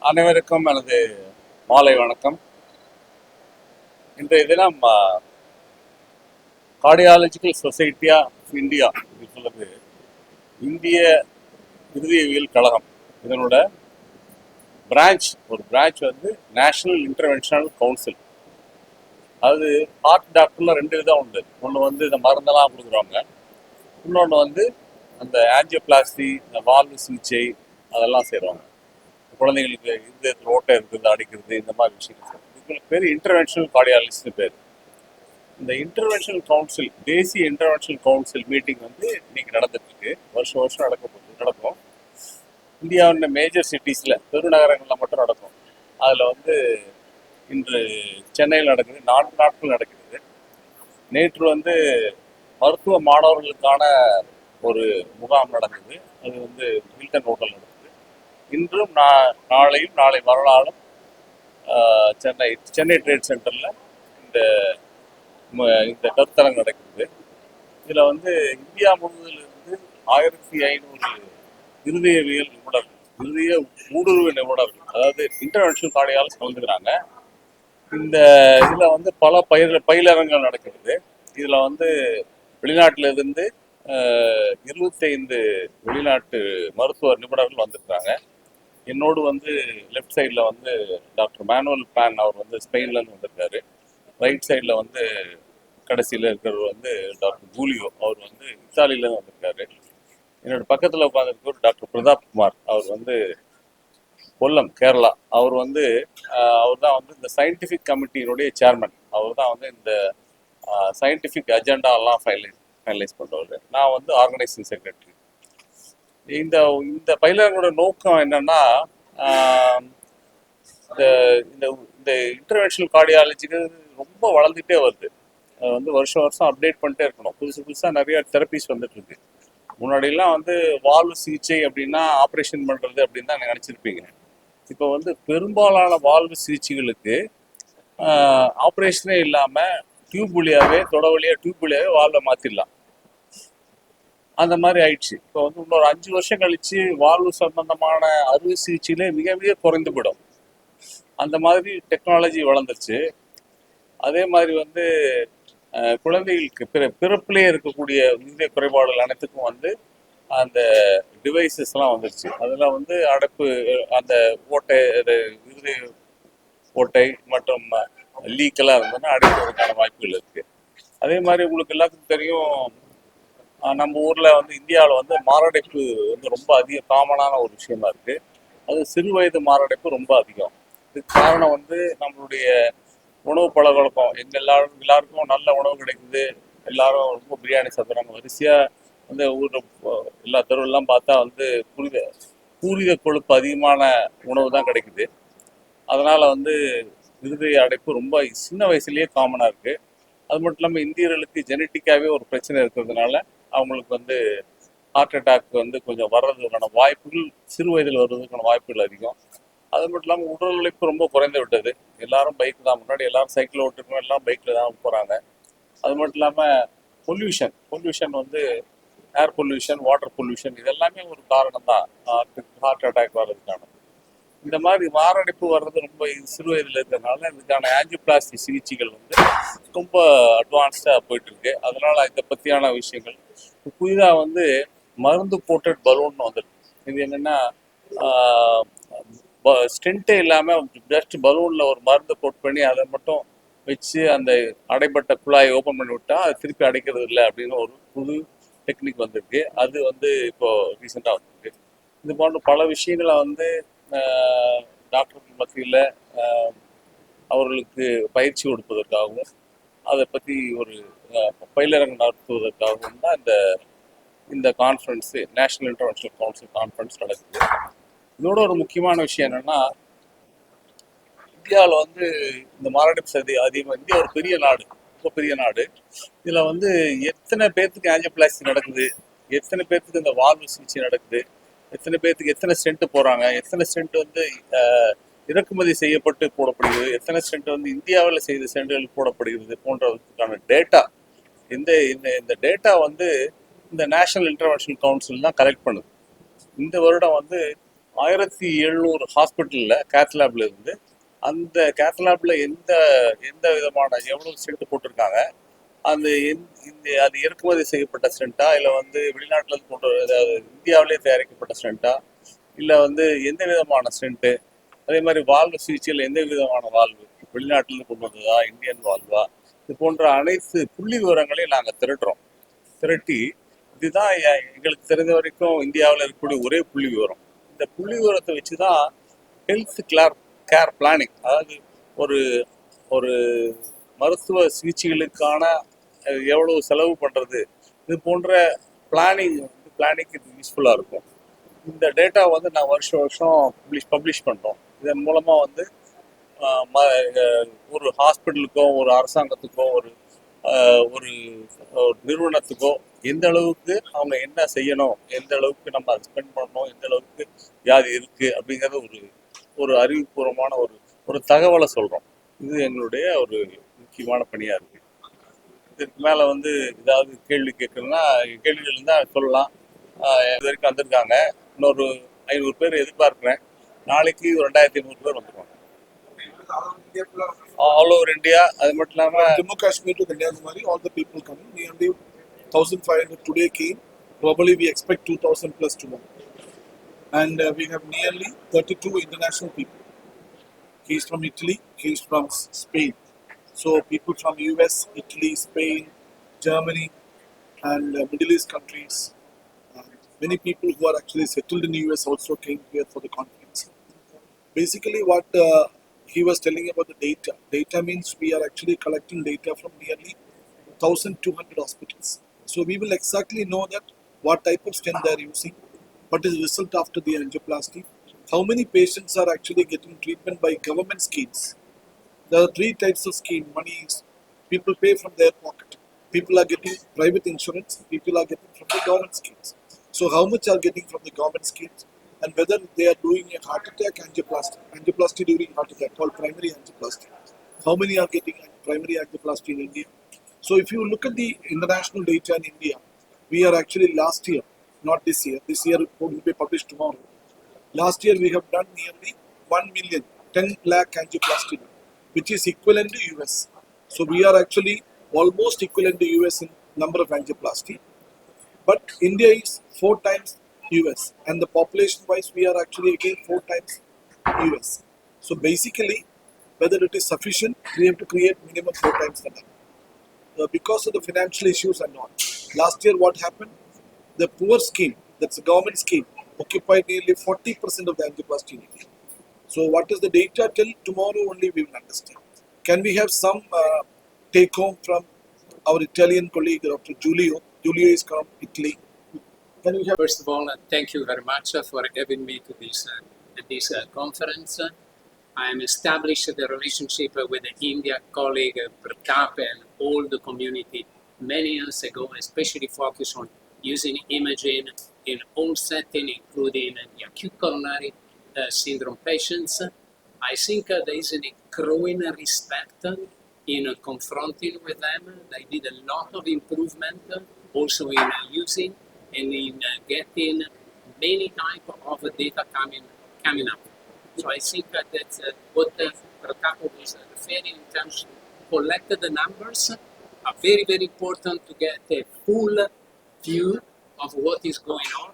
அனைவருக்கும் எனது மாலை வணக்கம். இன்றைய தினம் கார்டியாலஜிக்கல் சொசைட்டி ஆஃப் இந்தியா சொல்லுது இந்திய இருதயவியல் கழகம். இதனோட ஒரு பிரான்ச் வந்து நேஷனல் இன்டர்வென்ஷனல் கவுன்சில். அது ஹார்ட் டாக்டர்ல 2 விதம் உண்டு. ஒன்று வந்து இந்த மருந்தெல்லாம் கொடுக்குறவங்க, இன்னொன்று வந்து அந்த ஆஞ்சியோபிளாஸ்டி, இந்த வால்வு சிகிச்சை அதெல்லாம் செய்கிறவங்க. குழந்தைங்களுக்கு இருதயத்தில் ஓட்டை இருக்கிறது, அடிக்கிறது, இந்த மாதிரி விஷயங்கள். இதுக்கு பேர் இன்டர்வென்ஷனல் கார்டியாலஜிஸ்ட்னு பேர். இந்த இன்டர்வென்ஷனல் கவுன்சில், தேசிய இன்டர்வென்ஷனல் கவுன்சில் மீட்டிங் வந்து இன்னைக்கு நடந்துட்டு இருக்கு. வருஷம் நடக்கும். இந்தியாவின் மேஜர் சிட்டிஸில், பெருநகரங்களில் மட்டும் நடக்கும். அதில் வந்து இன்று சென்னையில் நடக்குது. 4 நாட்கள் நடக்கிறது. நேற்று வந்து மருத்துவ மாணவர்களுக்கான ஒரு முகாம் நடந்தது. அது வந்து ஹில்டன் ஹோட்டல் நடந்தது. இன்றும் நாளையும் நாளை மறுநாளும் சென்னை ட்ரேட் சென்டரில் இந்த கருத்தரங்கு நடக்கிறது. இதில் வந்து இந்தியா முழுவதிலிருந்து 1500 இருதயவியல் நிபுணர்கள், இருதய ஊடுருவு நிபுணர்கள், அதாவது இன்டர்வென்ஷனல் கார்டியாலஜிஸ்ட் கலந்துக்கிறாங்க. இந்த இதில் வந்து பல பயிலரங்குகள் நடக்கிறது. இதில் வந்து வெளிநாட்டிலிருந்து 25 வெளிநாட்டு மருத்துவ நிபுணர்கள் வந்திருக்காங்க. என்னோடு வந்து லெஃப்ட் சைடில் வந்து டாக்டர் மேனுவல் பேன், அவர் வந்து ஸ்பெயின்லேருந்து வந்திருக்காரு. ரைட் சைடில் வந்து கடைசியில் இருக்கிறவர் வந்து டாக்டர் கூலியோ, அவர் வந்து இத்தாலியிலேருந்து வந்திருக்காரு. என்னோட பக்கத்தில் உட்காந்துருக்கவர் டாக்டர் பிரதாப் குமார், அவர் வந்து கொல்லம், கேரளா. அவர் தான் வந்து இந்த சயின்டிஃபிக் கமிட்டியினுடைய சேர்மன். அவர் தான் வந்து இந்த சயின்டிஃபிக் அஜெண்டாலாம் ஃபைனலைஸ் பண்ணுறவர். நான் வந்து ஆர்கனைசிங் செக்ரட்டரி. இந்த பயிலரங்கோட நோக்கம் என்னன்னா, இந்த இன்டர்வென்ஷனல் கார்டியாலஜிக்கு ரொம்ப வளர்ந்துட்டே வருது. அது வந்து வருஷம் அப்டேட் பண்ணிட்டே இருக்கணும். புதுசாக நிறைய தெரப்பிஸ் வந்துட்டு இருக்கு. முன்னாடிலாம் வந்து வால்வு சிகிச்சை அப்படின்னா ஆப்ரேஷன் பண்ணுறது அப்படின்னு தான் நினச்சிருப்பீங்க. இப்போ வந்து பெரும்பாலான வால்வு சிகிச்சைகளுக்கு ஆப்ரேஷனே இல்லாமல் டியூப் வழியாகவே, டியூப் வழியாகவே வால்வை மாற்றிடலாம். அந்த மாதிரி ஆயிடுச்சு. இப்போ வந்து இன்னொரு 5 வருஷம் கழிச்சு வால்வு சம்பந்தமான அறுவை சிகிச்சையிலே மிக மிக குறைந்து விடும். அந்த மாதிரி டெக்னாலஜி வளர்ந்துருச்சு. அதே மாதிரி வந்து குழந்தைகளுக்கு பிறப்பிலே இருக்கக்கூடிய இருதய குறைபாடுகள் அனைத்துக்கும் வந்து அந்த டிவைசஸ்லாம் வந்துருச்சு. அதில் வந்து அடைப்பு, அந்த இருதய ஓட்டை மற்றும் லீக்கெல்லாம் இருந்ததுன்னா அடைப்பதற்கான வாய்ப்புகள் இருக்கு. அதே மாதிரி உங்களுக்கு எல்லாத்துக்கும் தெரியும், நம்ம ஊரில் வந்து இந்தியாவில் வந்து மாரடைப்பு வந்து ரொம்ப காமனான ஒரு விஷயமா இருக்கு. அது சிறு வயது மாரடைப்பு ரொம்ப அதிகம். இதுக்கு காரணம் வந்து நம்மளுடைய உணவு பழக்கவழக்கம். எல்லாருக்கும் நல்ல உணவு கிடைக்குது. எல்லாரும் ரொம்ப பிரியாணி சாப்பிட்றாங்க. வரிசையாக வந்து ஊரில் எல்லா தெருவெல்லாம் பார்த்தா வந்து பூரித கொழுப்பு அதிகமான உணவு தான் கிடைக்குது. அதனால வந்து இருதய அடைப்பு ரொம்ப சின்ன வயசுலேயே காமனாக இருக்கு. அது மட்டும் இல்லாமல் இந்தியர்களுக்கு ஜெனட்டிக்காகவே ஒரு பிரச்சனை இருக்கிறதுனால அவங்களுக்கு வந்து ஹார்ட் அட்டாக் வந்து கொஞ்சம் வர்றதுக்கான வாய்ப்புகள், சிறு வயதில் வர்றதுக்கான வாய்ப்புகள் அதிகம். அது மட்டும் இல்லாமல் உடல் உழைப்பு ரொம்ப குறைந்து விட்டது. எல்லாரும் பைக் தான். முன்னாடி எல்லாரும் சைக்கிள் ஓட்டுருக்கோம், எல்லாம் பைக்கில் தான் போகிறாங்க. அது மட்டும் இல்லாமல் பொல்யூஷன் வந்து ஏர் பொல்யூஷன், வாட்டர் பொல்யூஷன், இதெல்லாமே ஒரு காரணம் தான் ஹார்ட் அட்டாக் வர்றதுக்கான. இந்த மாதிரி மாரடைப்பு வர்றது ரொம்ப சிறு வயதில் இருக்கிறதுனால இதுக்கான ஆஞ்சியோபிளாஸ்டி சிகிச்சைகள் வந்து ரொம்ப அட்வான்ஸ்டாக போயிட்டு இருக்கு. அதனால இதை பற்றியான விஷயங்கள் புதிதாக வந்து மருந்து கோட்டட் பலூன் வந்துருக்கு. இது என்னென்னா, ஸ்டென்ட்டே இல்லாமல் ஜஸ்ட் பலூனில் ஒரு மருந்து கோட் பண்ணி அதை மட்டும் வச்சு அந்த அடைப்பட்ட குழாயை ஓப்பன் பண்ணி விட்டா அது திருப்பி அடைக்கிறது இல்லை அப்படின்னு ஒரு புது டெக்னிக் வந்திருக்கு. அது வந்து இப்போ ரீசெண்டாக வந்திருக்கு. இது போன்ற பல விஷயங்களை வந்து டாக்டர்கள் மத்தியில் அவர்களுக்கு பயிற்சி கொடுப்பதற்காகவும் அதை பற்றி ஒரு பயிலரங்கு நடத்துவதற்காகவும் தான் இந்த conference, national interventional council conference நடக்குது. இதோட ஒரு முக்கியமான விஷயம் என்னன்னா, இந்தியாவில் வந்து இந்த மாரடைப்பு சதி அதிகமாக. இந்தியா ஒரு பெரிய நாடு, ரொம்ப பெரிய நாடு. இதில் வந்து எத்தனை பேர்த்துக்கு ஆஞ்சியோபிளாஸ்டி நடக்குது, எத்தனை பேர்த்துக்கு இந்த வால்வு சிகிச்சை நடக்குது, எத்தனை பேர்த்துக்கு எத்தனை ஸ்டென்ட் போகிறாங்க, எத்தனை ஸ்டென்ட் வந்து இறக்குமதி செய்யப்பட்டு போடப்படுகிறது, எத்தனை ஸ்டென்ட் வந்து இந்தியாவில் செய்த ஸ்டென்ட்கள் போடப்படுகிறது போன்றதுக்கான டேட்டா. இந்த டேட்டா வந்து இந்த நேஷனல் இன்டர்வென்ஷனல் கவுன்சில் தான் கலெக்ட் பண்ணுது. இந்த வருடம் வந்து 1700 ஹாஸ்பிட்டலில் கேத்லாப்ல இருந்து அந்த கேத்லாப்ல எந்த எந்த விதமான எவ்வளோ ஸ்டென்ட் போட்டிருக்காங்க, அந்த அது இறக்குமதி செய்யப்பட்ட ஸ்டென்ட்டா, இல்லை வந்து வெளிநாட்டில் இருந்து கொண்டு அதாவது இந்தியாவிலே தயாரிக்கப்பட்ட ஸ்டென்ட்டா, இல்லை வந்து எந்த விதமான ஸ்டென்ட்டு, அதே மாதிரி வால்வு சிகிச்சையில் எந்த விதமான வால்வு வெளிநாட்டிலிருந்து கொண்டு வந்ததா, இந்தியன் வால்வா, இது போன்ற அனைத்து புள்ளி விவரங்களையும் நாங்கள் திரட்டி இதுதான் எங்களுக்கு தெரிஞ்ச வரைக்கும் இந்தியாவில் இருக்கக்கூடிய ஒரே புள்ளி விவரம். இந்த புள்ளி விவரத்தை வச்சு தான் ஹெல்த் கேர் பிளானிங், அதாவது ஒரு ஒரு மருத்துவ சிகிச்சைகளுக்கான எவ்வளவு செலவு பண்ணுறது, இது போன்ற பிளானிங்க்கு இது யூஸ்ஃபுல்லாக இருக்கும். இந்த டேட்டா வந்து நான் வருஷம் பப்ளிஷ் பண்ணுறோம். இதன் மூலமாக வந்து ஒரு ஹாஸ்பிட்டலுக்கோ, ஒரு அரசாங்கத்துக்கோ, ஒரு ஒரு நிறுவனத்துக்கோ எந்த அளவுக்கு அவங்க என்ன செய்யணும், எந்த அளவுக்கு நம்ம அதை ஸ்பெண்ட் பண்ணணும், எந்த அளவுக்கு வியாதி இருக்குது அப்படிங்கிறத ஒரு அறிவுபூர்வமான ஒரு தகவலை சொல்கிறோம். இது எங்களுடைய ஒரு முக்கியமான பணியாக இருக்குது. இதுக்கு மேலே வந்து ஏதாவது கேள்வி கேட்கணும்னா கேள்விகள் இருந்தால் சொல்லலாம். இது வரைக்கும் வந்திருக்காங்க. இன்னொரு 500 பேர் எதிர்பார்க்குறேன். நாளைக்கு 2500 பேர் வந்துருவாங்க. All over India. அது மட்டும் இல்லாமல் Jammu Kashmir to Kanyakumari, all the people coming. Nearly 1,500 today came. Probably we expect 2,000 plus tomorrow. And we have nearly 32 international people. He is from Italy, he is from Spain. So people from US, Italy, Spain, Germany, and Middle East countries. Many people who are actually settled in the US also came here for the conference. Basically what he was telling about the data. Data means we are actually collecting data from nearly 1,200 hospitals. So we will exactly know that what type of stent they are using, what is the result after the angioplasty, how many patients are actually getting treatment by government schemes. There are 3 types of scheme. Money is people pay from their pocket. People are getting private insurance. People are getting from the government schemes. So how much are getting from the government schemes, and whether they are doing a heart attack angioplasty during heart attack called primary angioplasty. How many are getting primary angioplasty in India? So if you look at the international data in India, we are actually last year, not this year. This year will be published tomorrow. Last year we have done nearly 1 million, 10 lakh angioplasty, which is equivalent to US. So we are actually almost equivalent to US in number of angioplasty. But India is 4 times US, and the population wise we are actually again 4 times US. So basically, whether it is sufficient, we have to create minimum 4 times the number. Because of the financial issues and all. Last year what happened? The poor scheme, that's a government scheme, occupied nearly 40% of the angioplasty in India. So what is the data till tomorrow only we will understand. Can we have some take home from our Italian colleague, Dr. Giulio? Giulio is from Italy. Can we have... First of all, thank you very much for having me to this conference. I am established the relationship with the India colleague Pratap and all the community many years ago, especially focused on using imaging in all settings, including the acute coronary syndrome patients. I think there is a growing respect in confronting with them. They did a lot of improvement also in using and in getting many type of data coming up. So I think that's what Pratap was referring in terms of collect the numbers are very, very important to get a full view of what is going on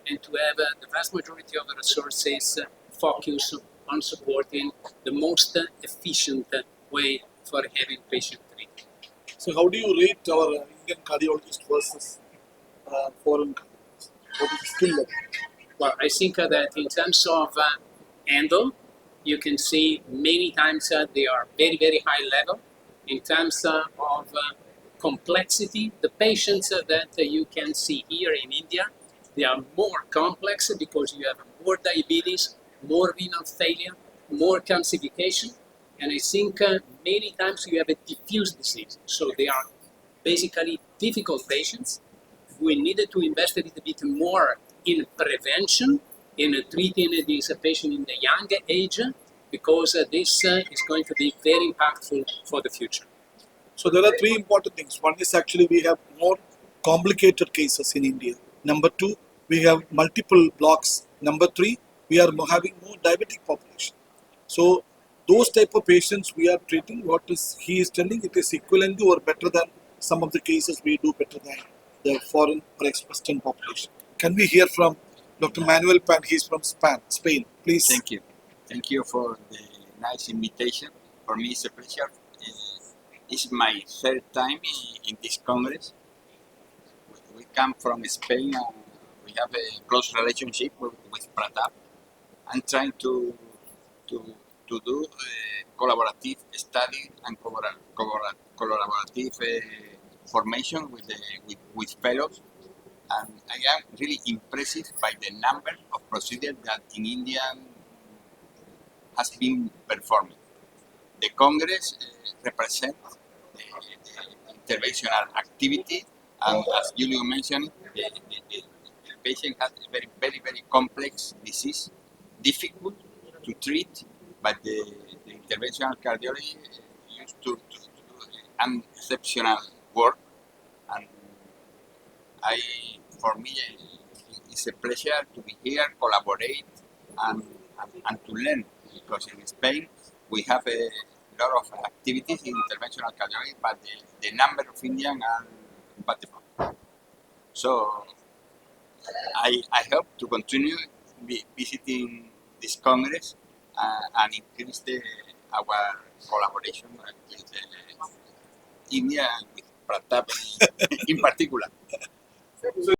and to have the vast majority of the resources focus on supporting the most efficient way for having patient treated. So how do you rate our Indian cardiologist versus foreign cardiologists? What is the skill level? Well, I think that in terms of handle, you can see many times they are very, very high level. In terms of complexity, the patients that you can see here in India, they are more complex because you have more diabetes, more renal failure, more calcification, and I think many times you have a diffuse disease. So they are basically difficult patients. We needed to invest a little bit more in prevention, in treating this patient in the young age, because this is going to be very impactful for the future. So there are 3 important things. One is actually we have more complicated cases in India. Number 2, we have multiple blocks. Number 3, we are having more diabetic population. So those type of patients we are treating, what is he is telling, it is equivalent to or better than some of the cases we do better than the foreign or ex-Western population. Can we hear from Dr. Manuel Pan? He's from Spain. Please. Thank you. Thank you for the nice invitation. For me, it's a pleasure. It's my third time in this Congress. We come from Spain and we have a close relationship with Pratap. I'm trying to, to do collaborative study and collaborative formation with fellows. And I am really impressed by the number of procedures that in India has been performed. The Congress represents the interventional activity, and as Julio mentioned, the patient has a very complex disease, difficult to treat, but the interventional cardiology used to do an exceptional work, and for me, it's a pleasure to be here, collaborate, and to learn, because in Spain we have a lot of activities in interventional cardiology, but the number of Indians are compatible. So I hope to continue visiting this Congress and increase our collaboration with India and with Pratap in particular.